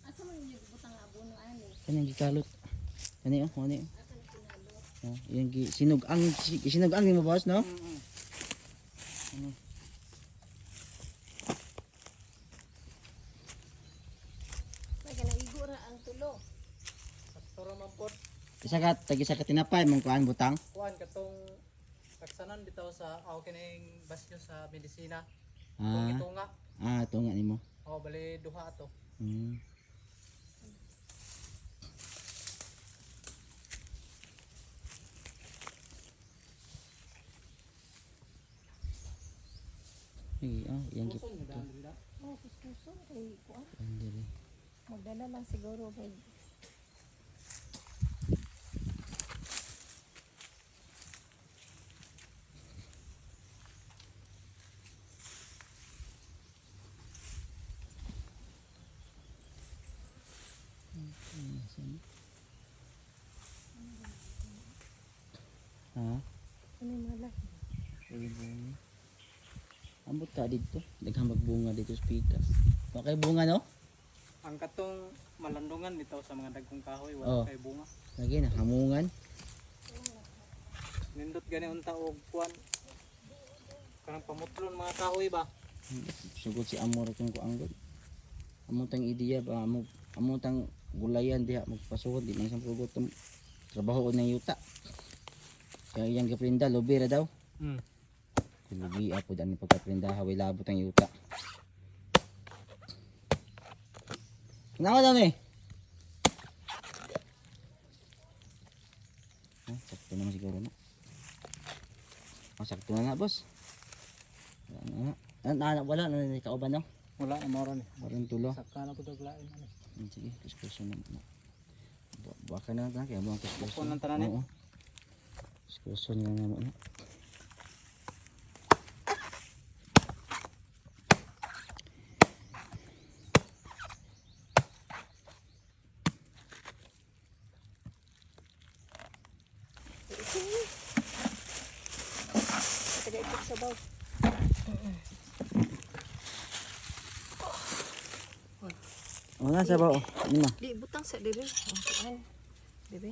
Asa man yung butang abono ani? Kanang gikalot. Kani oh, kani. Oh, yung sinugang mo boss, no? May kanaigo ra ang tulo. Sakto ra man pod. Isa ka tinapay mong kuan butang. Kuan katong taksanan bitaw sa aw kining basyo sa medisina. Ah, Kung itunga. ito nga nimo. Oh, bali duha ato. Hmm. Yang Puson ni daan dira. Oh, kuskuso kay kuan. diri. Magdala lang siguro kay Ha? ano malaki. Ay, bunga. Ambot ka dito. Daghang magbunga dito sa pikas. Okay bunga no? Ang katong malandungan bitaw sa mga dagkong kahoy Oh. wala kay bunga. Lagi na hamungan. Nindot gani unta og kuan. Kanang pamutlon mga kahoy ba? Sugod si Amor kung kuanggod. Amutang ideya ba amutang gulayan diha magpasuod di man sa pugot trabaho ng yuta. Kaya iyang gaprinda lobi ra daw. Lugi apo dan pagkaprinda haway labot ang yuta. Nawa daw ni. Sakto naman siguro na. Sakto na boss. Wala na kauban no? Wala na mora ni. Parang tulo. Saka na pud og lain ani. Sige, kuskuso na. Baka na kaya mo kuskuso. Bukon ng tanan, eh. Oo. Kuskuso na mo na. Tagay ko sa baw. Wala sa ba? Lima. Di butang sa diri. Ang kuan. Diri.